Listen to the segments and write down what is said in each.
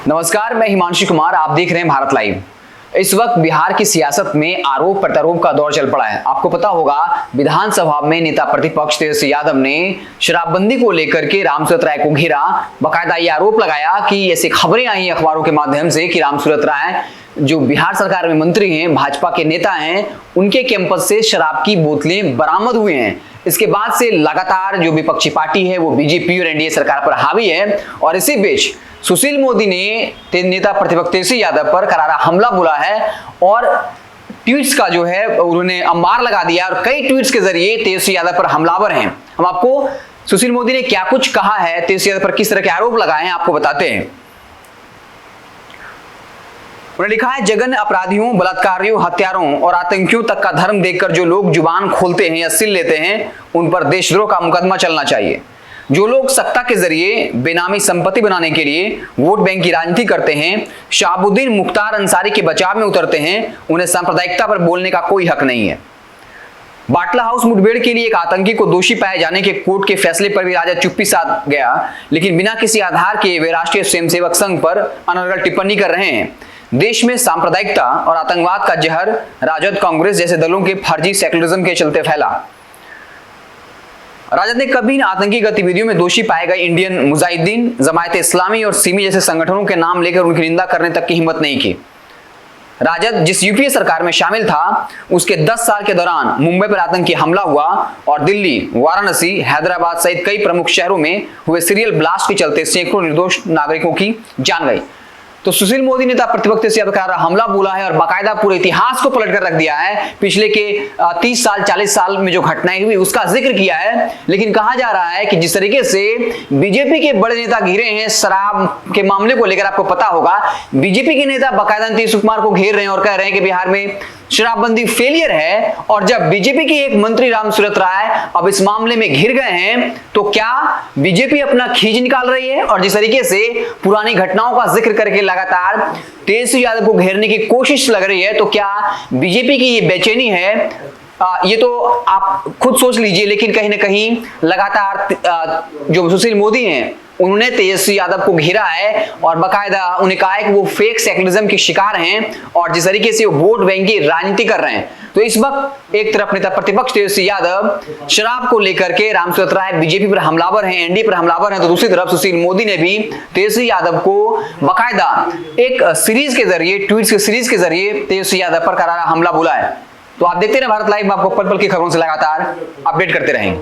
नमस्कार, मैं हिमांशु कुमार। आप देख रहे हैं भारत लाइव। इस वक्त बिहार की सियासत में आरोप प्रत्यारोप का दौर चल पड़ा है। आपको पता होगा, विधानसभा में नेता प्रतिपक्ष तेजस्वी यादव ने शराबबंदी को लेकर के रामसूरत राय को घेरा। बाकायदा ये आरोप लगाया कि ऐसी खबरें आई अखबारों के माध्यम से कि रामसूरत राय जो बिहार सरकार में मंत्री हैं, भाजपा के नेता हैं, उनके कैंपस से शराब की बोतलें बरामद हुए हैं। इसके बाद से लगातार जो विपक्षी पार्टी है वो बीजेपी और एनडीए सरकार पर हावी है और इसी बीच सुशील मोदी ने नेता प्रतिपक्ष तेजस्वी यादव पर करारा हमला बोला है और ट्वीट्स का जो है उन्होंने अंबार लगा दिया और कई ट्वीट्स के जरिए तेजस्वी यादव पर हमलावर हैं। हम आपको सुशील मोदी ने क्या कुछ कहा है, तेजस्वी यादव पर किस तरह के आरोप लगाए हैं, आपको बताते हैं। उन्होंने लिखा है, जघन्य अपराधियों, बलात्कारियों, हत्यारों और आतंकियों तक का धर्म देखकर जो लोग जुबान खोलते हैं या सिल लेते हैं, उन पर देशद्रोह का मुकदमा चलना चाहिए। जो लोग सत्ता के जरिए बेनामी संपत्ति बनाने के लिए वोट बैंक की राजनीति करते हैं, शहाबुद्दीन मुख्तार अंसारी के बचाव में उतरते हैं, उन्हें सांप्रदायिकता पर बोलने का कोई हक नहीं है। बाटला हाउस मुठभेड़ के लिए एक आतंकी को दोषी पाए जाने के कोर्ट के फैसले पर भी राजद चुप्पी साध गया, लेकिन बिना किसी आधार के वे राष्ट्रीय स्वयंसेवक संघ पर अनर्गल टिप्पणी कर रहे हैं। देश में सांप्रदायिकता और आतंकवाद का जहर राजद, कांग्रेस जैसे दलों के फर्जी सेकुलरिज्म के चलते फैला। राजद ने कभी आतंकी गतिविधियों में दोषी पाए गए इंडियन मुजाहिदीन, जमायत इस्लामी और सिमी जैसे संगठनों के नाम लेकर उनकी निंदा करने तक की हिम्मत नहीं की। राजद जिस यूपीए सरकार में शामिल था, उसके 10 साल के दौरान मुंबई पर आतंकी हमला हुआ और दिल्ली, वाराणसी, हैदराबाद सहित कई प्रमुख शहरों में हुए सीरियल ब्लास्ट के चलते सैकड़ों निर्दोष नागरिकों की जान गई। तो सुशील मोदी नेता प्रतिपक्ष तेजस्वी यादव का हमला बोला है और बाकायदा पूरे इतिहास को पलट कर रख दिया है। पिछले के 30 साल 40 साल में जो घटनाएं हुई उसका जिक्र किया है, लेकिन कहा जा रहा है कि जिस तरीके से बीजेपी के बड़े नेता घिरे हैं शराब के मामले को लेकर, आपको पता होगा बीजेपी के नेता बाकायदा नीतीश कुमार को घेर रहे हैं और कह रहे हैं कि बिहार में शराबबंदी फेलियर है। और जब बीजेपी के एक मंत्री रामसूरत राय अब इस मामले में घिर गए हैं, तो क्या बीजेपी अपना खींच निकाल रही है? और जिस तरीके से पुरानी घटनाओं का जिक्र करके लगातार तेजस्वी यादव को घेरने की कोशिश लग रही है, तो क्या बीजेपी की ये बेचैनी है? ये तो आप खुद सोच लीजिए। लेकिन कहीं ना कहीं लगातार जो सुशील मोदी हैं उन्होंने तेजस्वी यादव को घेरा है और बाकायदा उन्हें कहा है कि वो फेक सेकुलरिज्म के शिकार हैं और जिस तरीके से वो वोट बैंक की राजनीति कर रहे हैं। तो इस वक्त एक तरफ नेता प्रतिपक्ष तेजस्वी यादव शराब को लेकर के रामसूरत राय बीजेपी पर हमलावर हैं, एनडीए पर हमलावर हैं, तो दूसरी तरफ सुशील मोदी ने भी तेजस्वी यादव को बाकायदा एक सीरीज के जरिए, ट्वीट्स के सीरीज के जरिए तेजस्वी यादव पर करारा हमला बोला है। तो आप देखते रहे भारत लाइव, आपको पल पल की खबरों से लगातार अपडेट करते रहेंगे।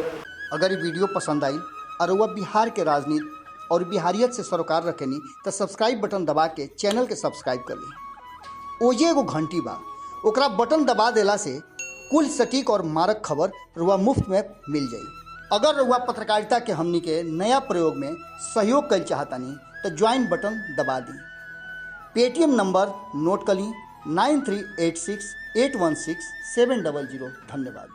अगर ये वीडियो पसंद आई और वह बिहार के राजनीति और बिहारियत से सरोकार रखेनी तो सब्सक्राइब बटन दबा के चैनल के सब्सक्राइब कर ली। ओजे एगो घंटी बा, ओकरा बटन दबा देला से कुल सटीक और मारक खबर रुआ मुफ्त में मिल जाई। अगर रुआ पत्रकारिता के हमनी के नया प्रयोग में सहयोग कर चाहतानी तो ज्वाइन बटन दबा दी। पेटीएम नंबर नोट कर ली 9386816700। धन्यवाद।